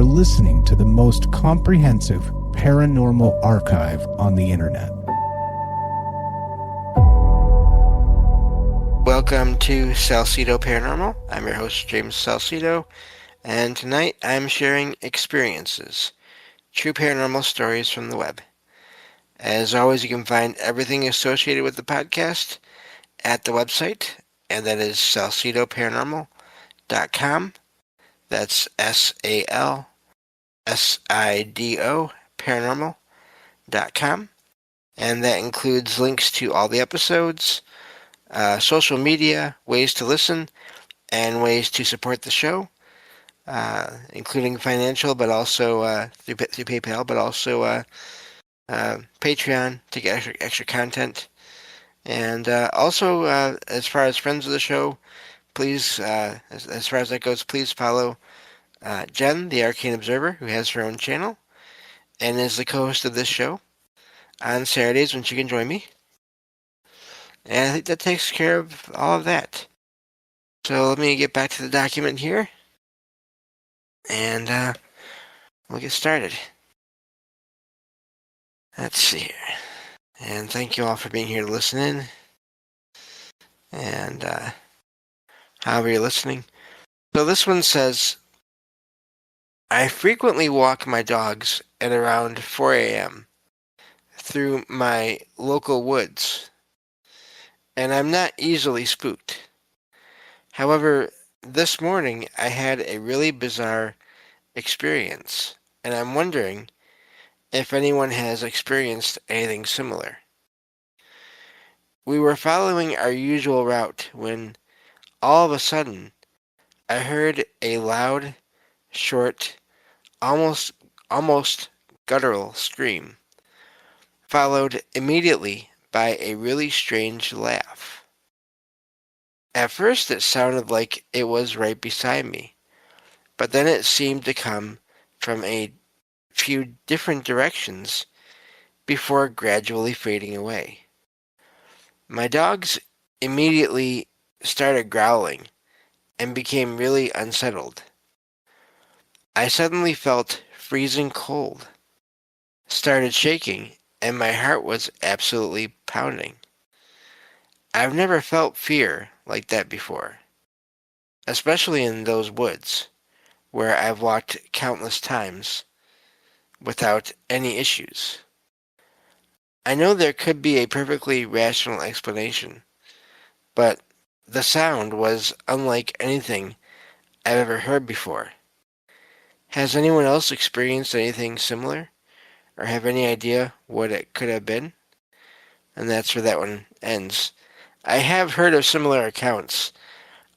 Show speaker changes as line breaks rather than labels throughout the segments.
are listening to the most comprehensive paranormal archive on the internet.
Welcome to Salsido Paranormal. I'm your host, James Salsido, and tonight I'm sharing experiences, true paranormal stories from the web. As always, you can find everything associated with the podcast at the website, and that is salsidoparanormal.com. That's SALSIDO paranormal.com, and that includes links to all the episodes, social media, ways to listen, and ways to support the show, including financial, but also through PayPal, but also Patreon to get extra content. And also, as far as friends of the show, please, as far as that goes, please follow Jen, the Arcane Observer, who has her own channel and is the co-host of this show on Saturdays when she can join me. And I think that takes care of all of that. So let me get back to the document here, and we'll get started. Let's see here. And thank you all for being here to listen in. And however you're listening. So this one says, I frequently walk my dogs at around 4 a.m. through my local woods, and I'm not easily spooked. However, this morning I had a really bizarre experience, and I'm wondering if anyone has experienced anything similar. We were following our usual route when, all of a sudden, I heard a loud, short, almost guttural scream, followed immediately by a really strange laugh. At first it sounded like it was right beside me, but then it seemed to come from a few different directions before gradually fading away. My dogs immediately started growling and became really unsettled. I suddenly felt freezing cold, started shaking, and my heart was absolutely pounding. I've never felt fear like that before, especially in those woods where I've walked countless times without any issues. I know there could be a perfectly rational explanation, but the sound was unlike anything I've ever heard before. Has anyone else experienced anything similar, or have any idea what it could have been? And that's where that one ends. I have heard of similar accounts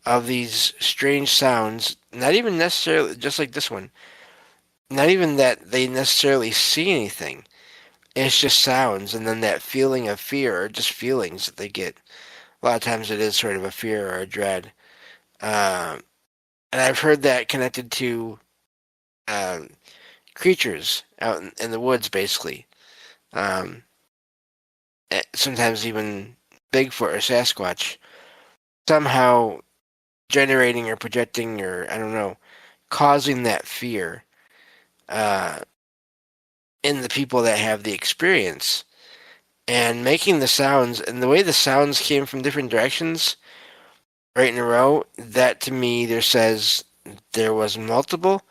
of these strange sounds, not even necessarily, just like this one, not even that they necessarily see anything. It's just sounds, and then that feeling of fear, or just feelings that they get. A lot of times it is sort of a fear or a dread. And I've heard that connected to creatures out in the woods, basically. Sometimes even Bigfoot or Sasquatch. Somehow generating or projecting or, I don't know, causing that fear in the people that have the experience. And making the sounds, and the way the sounds came from different directions, right in a row, that to me either says there was multiple,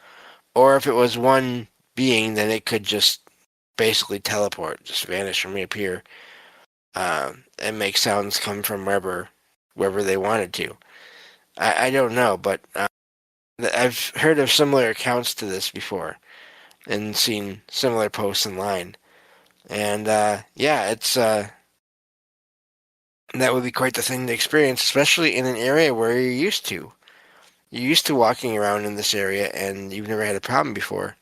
or if it was one being, then it could just basically teleport, just vanish and reappear, and make sounds come from wherever they wanted to. I don't know, but I've heard of similar accounts to this before, and seen similar posts online. And yeah, it's that would be quite the thing to experience, especially in an area where you're used to. You're used to walking around in this area, and you've never had a problem before.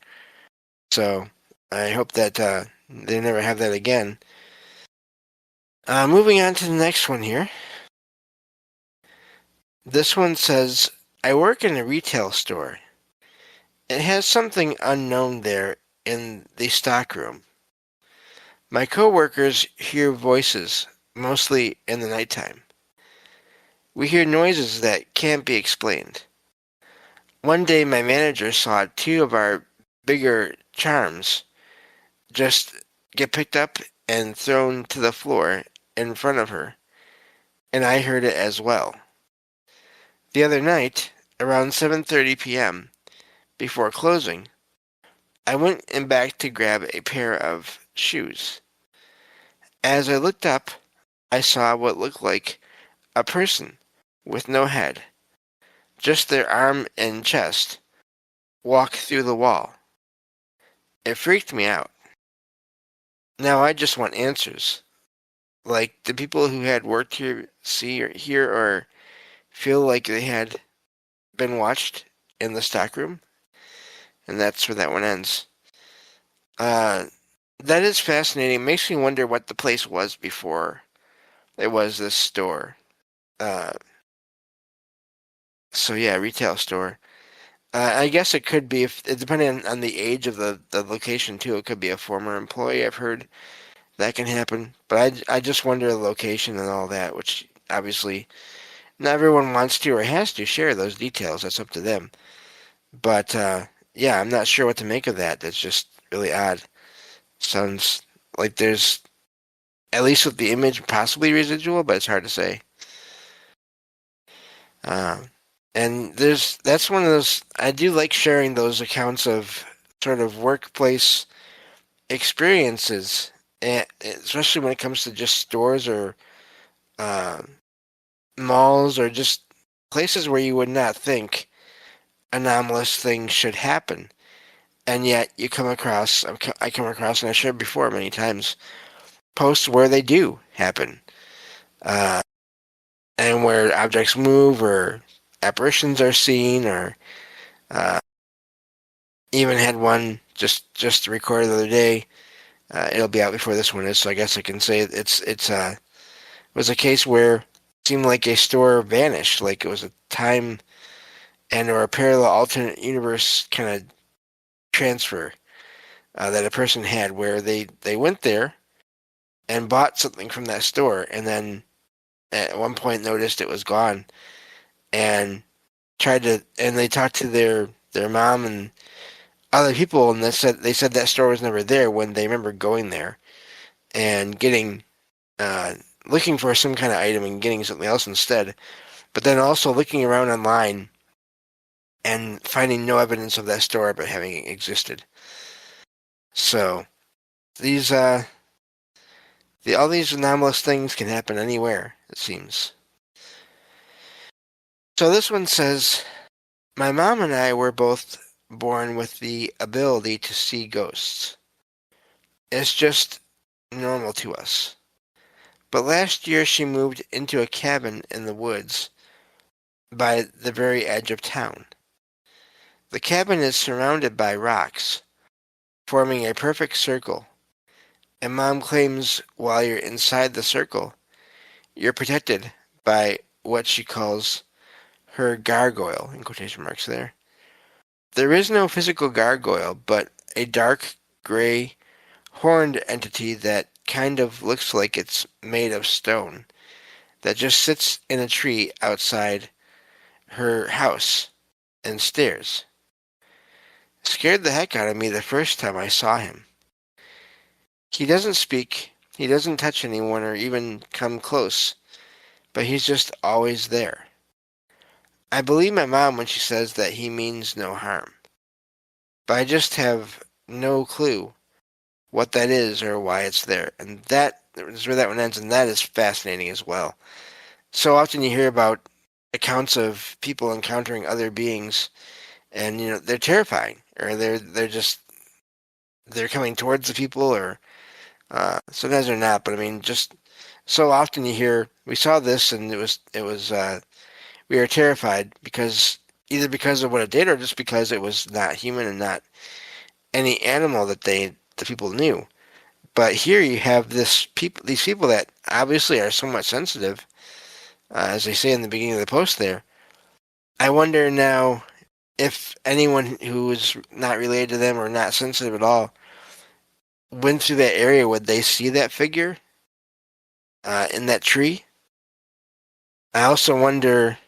So I hope that they never have that again. Moving on to the next one here. This one says, I work in a retail store. It has something unknown there in the stockroom. My coworkers hear voices, mostly in the nighttime. We hear noises that can't be explained. One day my manager saw two of our bigger charms just get picked up and thrown to the floor in front of her, and I heard it as well. The other night, around 7:30 p.m., before closing, I went in back to grab a pair of shoes. As I looked up, I saw what looked like a person with no head, just their arm and chest, walk through the wall. It freaked me out. Now I just want answers. Like, the people who had worked here see or hear or feel like they had been watched in the stockroom? And that's where that one ends. That is fascinating. It makes me wonder what the place was before it was this store. Uh, so yeah, retail store. I guess it could be, if depending on the age of the location too. It could be a former employee. I've heard that can happen, but I just wonder the location and all that, which obviously not everyone wants to or has to share those details. That's up to them. But yeah, I'm not sure what to make of that. That's just really odd. Sounds like there's, at least with the image, possibly residual, but it's hard to say. And that's one of those, I do like sharing those accounts of sort of workplace experiences, and especially when it comes to just stores or uh, malls or just places where you would not think anomalous things should happen. And yet you come across, I come across, and I shared before many times, posts where they do happen. And where objects move or apparitions are seen, or uh, even had one just recorded the other day. It'll be out before this one is, so I guess I can say it was a case where it seemed like a store vanished, like it was a time and or a parallel alternate universe kind of transfer that a person had, where they went there and bought something from that store, and then at one point noticed it was gone, and they talked to their mom and other people, and they said that store was never there when they remember going there and getting looking for some kind of item and getting something else instead, but then also looking around online and finding no evidence of that store but having existed. So these all these anomalous things can happen anywhere, it seems. So this one says, my mom and I were both born with the ability to see ghosts. It's just normal to us. But last year she moved into a cabin in the woods by the very edge of town. The cabin is surrounded by rocks, forming a perfect circle, and Mom claims while you're inside the circle, you're protected by what she calls her gargoyle, in quotation marks there. There is no physical gargoyle, but a dark gray horned entity that kind of looks like it's made of stone, that just sits in a tree outside her house and stares. Scared the heck out of me the first time I saw him. He doesn't speak, he doesn't touch anyone or even come close, but he's just always there. I believe my mom when she says that he means no harm, but I just have no clue what that is or why it's there. And that is where that one ends, and that is fascinating as well. So often you hear about accounts of people encountering other beings, and they're terrifying, or they're coming towards the people, or sometimes they're not. But I mean, just so often you hear, we saw this, and it was we were terrified either because of what it did, or just because it was not human and not any animal that the people knew. But here you have these people that obviously are somewhat sensitive, as they say in the beginning of the post there. I wonder now if anyone who is not related to them or not sensitive at all went through that area, would they see that figure in that tree? I also wonder.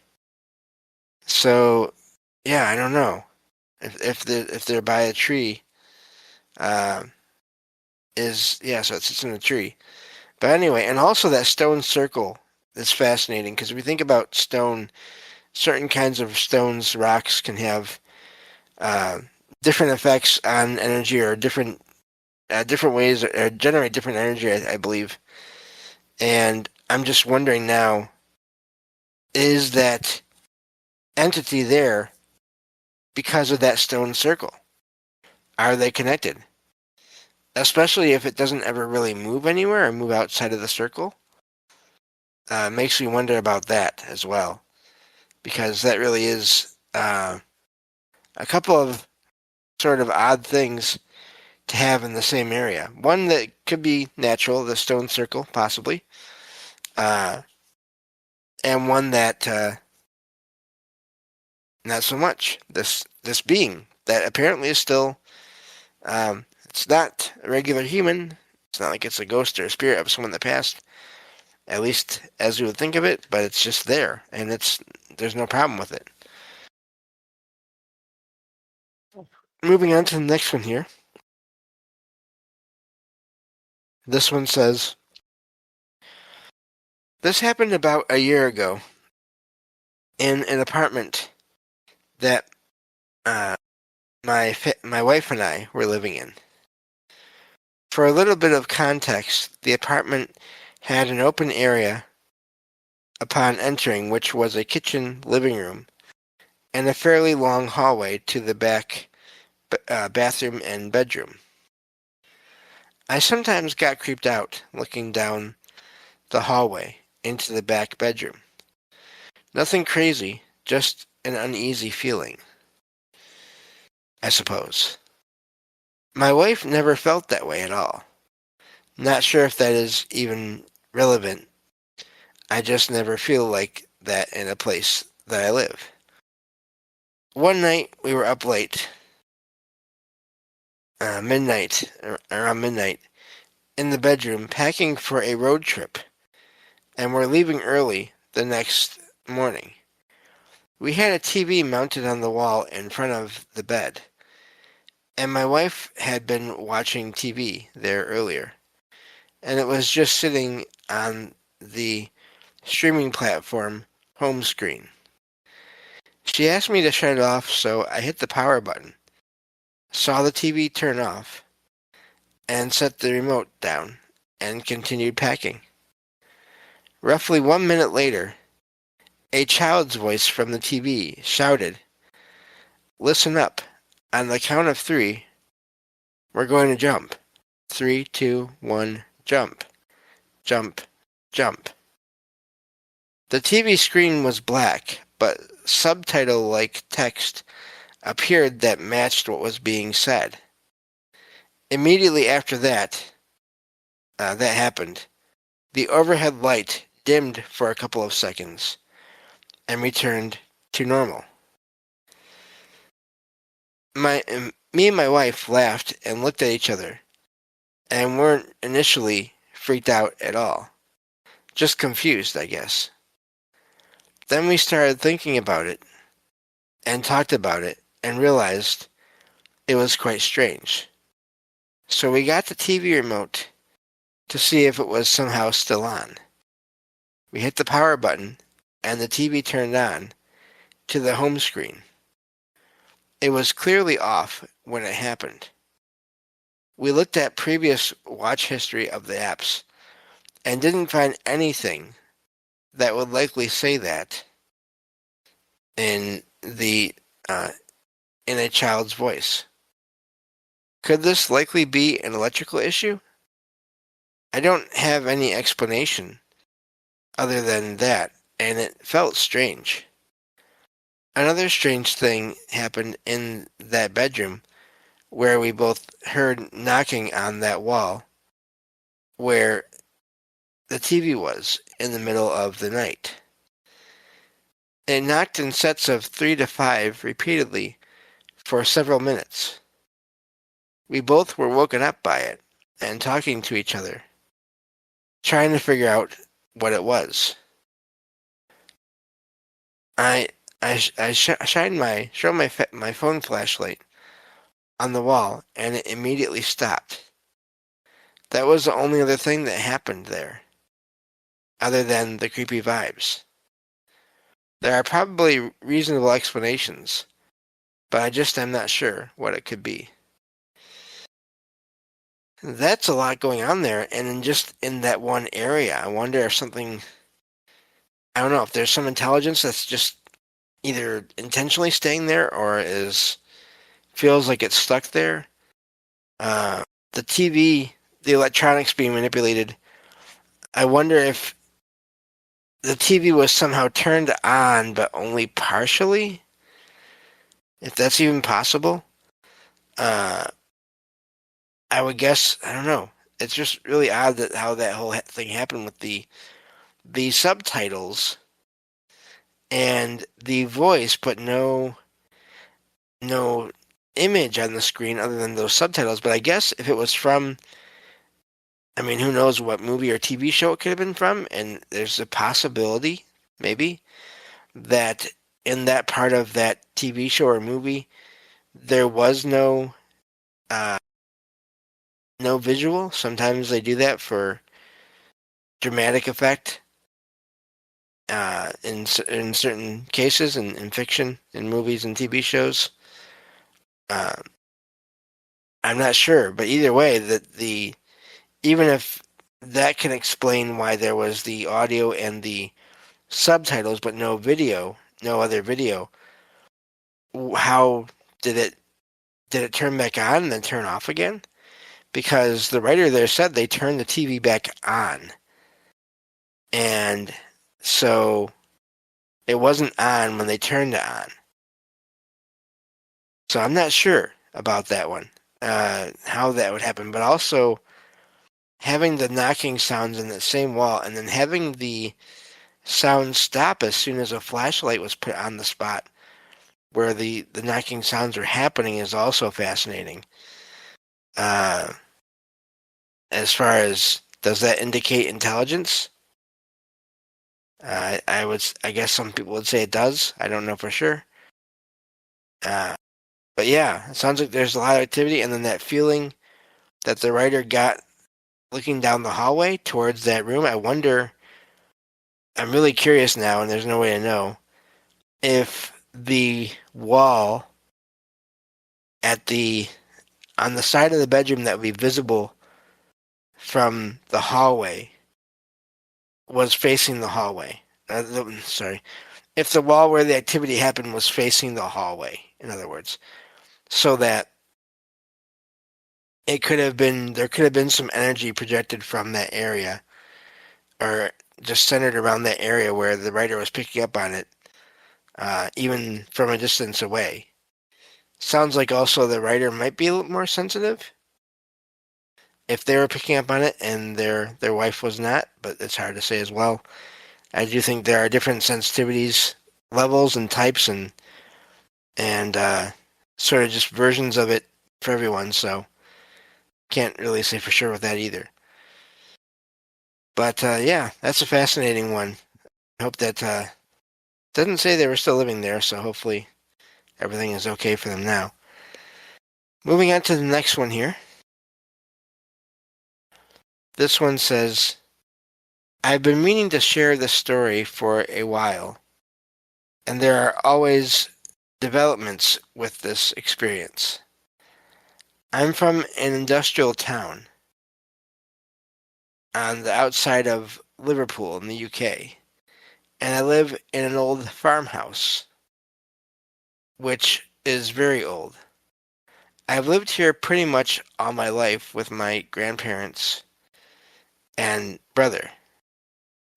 So, yeah, I don't know if they're by a tree. So it sits in a tree. But anyway, and also that stone circle is fascinating because if we think about stone, certain kinds of stones, rocks can have uh, different effects on energy or different ways or generate different energy, I believe. And I'm just wondering now, is that entity there because of that stone circle? Are they connected? Especially if it doesn't ever really move anywhere or move outside of the circle. Makes me wonder about that as well. Because that really is a couple of sort of odd things to have in the same area. One that could be natural, the stone circle, possibly. And one that not so much. This being that apparently is still it's not a regular human. It's not like it's a ghost or a spirit of someone that passed, at least as we would think of it, but it's just there, and there's no problem with it. Moving on to the next one here. This one says, this happened about a year ago in an apartment that my wife and I were living in. For a little bit of context, the apartment had an open area upon entering, which was a kitchen, living room, and a fairly long hallway to the back bathroom and bedroom. I sometimes got creeped out looking down the hallway into the back bedroom. Nothing crazy, just an uneasy feeling, I suppose. My wife never felt that way at all. Not sure if that is even relevant. I just never feel like that in a place that I live. One night we were up late, around midnight, in the bedroom packing for a road trip, and we're leaving early the next morning. We had a TV mounted on the wall in front of the bed, and my wife had been watching TV there earlier, and it was just sitting on the streaming platform home screen. She asked me to shut it off, so I hit the power button, saw the TV turn off, and set the remote down, and continued packing. Roughly 1 minute later, a child's voice from the TV shouted, "Listen up. On the count of 3, we're going to jump. 3, 2, 1, jump. Jump. Jump." The TV screen was black, but subtitle-like text appeared that matched what was being said. Immediately after that happened, the overhead light dimmed for a couple of seconds and returned to normal. Me and my wife laughed and looked at each other and weren't initially freaked out at all. Just confused, I guess. Then we started thinking about it and talked about it and realized it was quite strange. So we got the TV remote to see if it was somehow still on. We hit the power button and the TV turned on to the home screen. It was clearly off when it happened. We looked at previous watch history of the apps and didn't find anything that would likely say that in a child's voice. Could this likely be an electrical issue? I don't have any explanation other than that, and it felt strange. Another strange thing happened in that bedroom where we both heard knocking on that wall where the TV was in the middle of the night. It knocked in sets of 3 to 5 repeatedly for several minutes. We both were woken up by it and talking to each other, trying to figure out what it was. I shone my phone flashlight on the wall, and it immediately stopped. That was the only other thing that happened there, other than the creepy vibes. There are probably reasonable explanations, but I just am not sure what it could be. That's a lot going on there, and just in that one area, I wonder if something, I don't know, if there's some intelligence that's just either intentionally staying there or feels like it's stuck there. The TV, the electronics being manipulated, I wonder if the TV was somehow turned on, but only partially, if that's even possible. I would guess, I don't know. It's just really odd that how that whole thing happened with the subtitles and the voice, but no image on the screen other than those subtitles. But I guess if it was from, I mean, who knows what movie or TV show it could have been from, and there's a possibility, maybe, that in that part of that TV show or movie, there was uh, no visual. Sometimes they do that for dramatic effect. In certain cases, in fiction, in movies and TV shows, uh, I'm not sure. But either way, even if that can explain why there was the audio and the subtitles, but no video, no other video, how did it turn back on and then turn off again? Because the writer there said they turned the TV back on. And so it wasn't on when they turned it on. So I'm not sure about that one, how that would happen. But also having the knocking sounds in the same wall and then having the sound stop as soon as a flashlight was put on the spot where the knocking sounds are happening is also fascinating. As far as, does that indicate intelligence? I guess some people would say it does. I don't know for sure. But yeah, it sounds like there's a lot of activity, and then that feeling that the writer got looking down the hallway towards that room, I wonder, I'm really curious now, and there's no way to know, if the wall on the side of the bedroom that would be visible from the hallway was facing the hallway. Sorry. If the wall where the activity happened was facing the hallway, in other words, so that there could have been some energy projected from that area, or just centered around that area where the writer was picking up on it, even from a distance away. Sounds like also the writer might be a little more sensitive if they were picking up on it and their wife was not, but it's hard to say as well. I do think there are different sensitivities, levels and types, and sort of just versions of it for everyone, so can't really say for sure with that either. But yeah, that's a fascinating one. I hope that doesn't say they were still living there, so hopefully everything is okay for them now. Moving on to the next one here. This one says, I've been meaning to share this story for a while, and there are always developments with this experience. I'm from an industrial town on the outside of Liverpool in the UK, and I live in an old farmhouse, which is very old. I've lived here pretty much all my life with my grandparents and brother.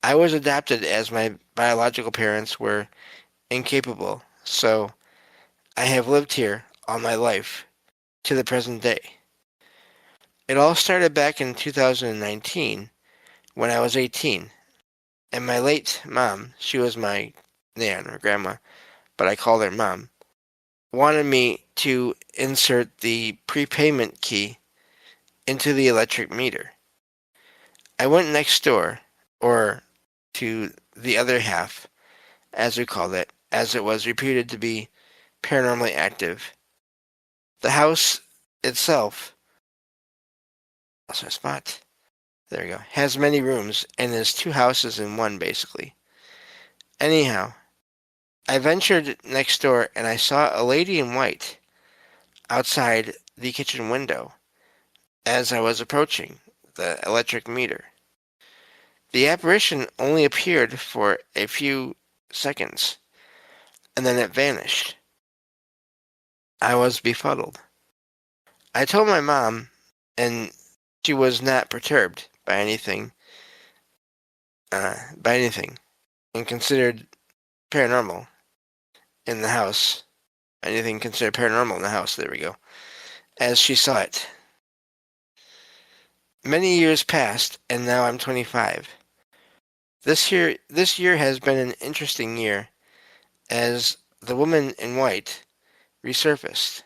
I was adopted as my biological parents were incapable, so I have lived here all my life to the present day. It all started back in 2019 when I was 18, and my late mom, she was my nan or grandma, but I called her mom, wanted me to insert the prepayment key into the electric meter. I went next door, or to the other half, as we called it, as it was reputed to be paranormally active. The house itself, lost my spot. There we go. Has many rooms and is 2 houses in one, basically. Anyhow, I ventured next door and I saw a lady in white outside the kitchen window as I was approaching the electric meter. The apparition only appeared for a few seconds, and then it vanished. I was befuddled. I told my mom, and she was not perturbed by anything, and considered paranormal in the house. Anything considered paranormal in the house, there we go, as she saw it. Many years passed, and now I'm 25. This year has been an interesting year, as the woman in white resurfaced.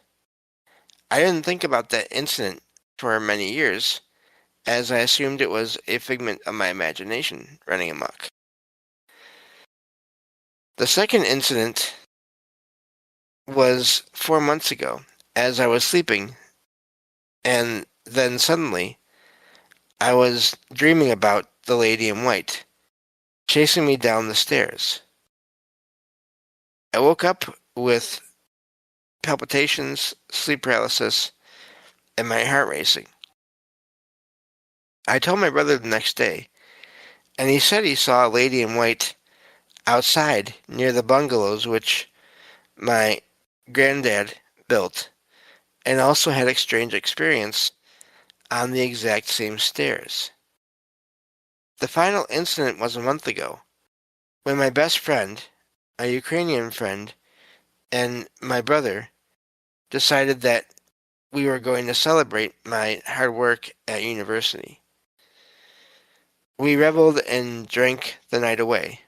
I didn't think about that incident for many years, as I assumed it was a figment of my imagination running amok. The second incident was 4 months ago, as I was sleeping, and then suddenly I was dreaming about the lady in white chasing me down the stairs. I woke up with palpitations, sleep paralysis, and my heart racing. I told my brother the next day, and he said he saw a lady in white outside near the bungalows which my granddad built, and also had a strange experience on the exact same stairs. The final incident was a month ago, when my best friend, a Ukrainian friend, and my brother decided that we were going to celebrate my hard work at university. We reveled and drank the night away.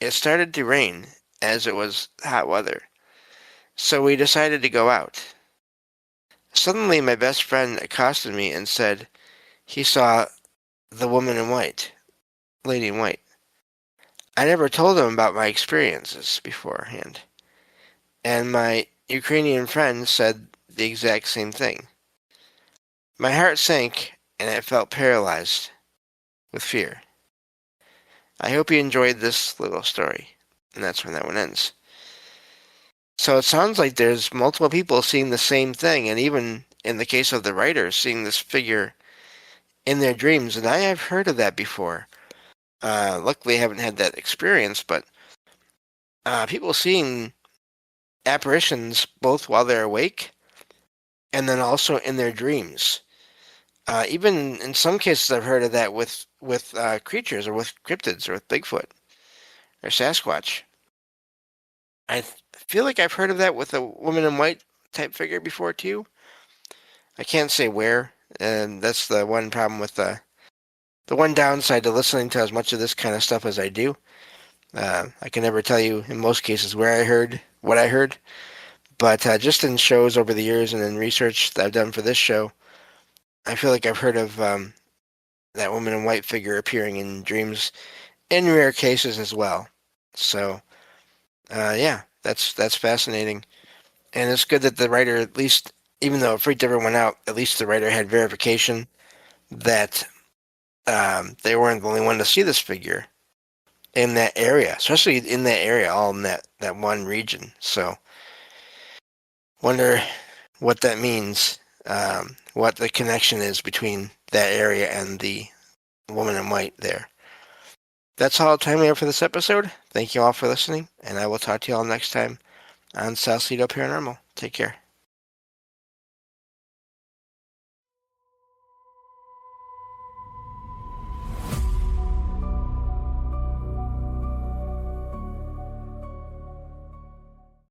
It started to rain, as it was hot weather, so we decided to go out. Suddenly my best friend accosted me and said he saw the woman in white, lady in white. I never told him about my experiences beforehand, and my Ukrainian friend said the exact same thing. My heart sank, and I felt paralyzed with fear. I hope you enjoyed this little story, and that's when that one ends. So it sounds like there's multiple people seeing the same thing, and even in the case of the writer, seeing this figure in their dreams, and I have heard of that before. Luckily, I haven't had that experience, but people seeing apparitions both while they're awake and then also in their dreams. Even in some cases, I've heard of that with creatures or with cryptids or with Bigfoot or Sasquatch. I feel like I've heard of that with a woman in white type figure before too. I can't say where, and that's the one problem with the one downside to listening to as much of this kind of stuff as I do. I can never tell you in most cases where I heard what I heard, but just in shows over the years and in research that I've done for this show, I feel like I've heard of that woman in white figure appearing in dreams in rare cases as well. So, yeah, that's fascinating. And it's good that the writer, at least, even though it freaked everyone out, at least the writer had verification that they weren't the only one to see this figure in that area, especially in that area, all in that one region. So, wonder what that means, what the connection is between that area and the woman in white there. That's all the time we have for this episode. Thank you all for listening, and I will talk to you all next time on Salsido Paranormal. Take care.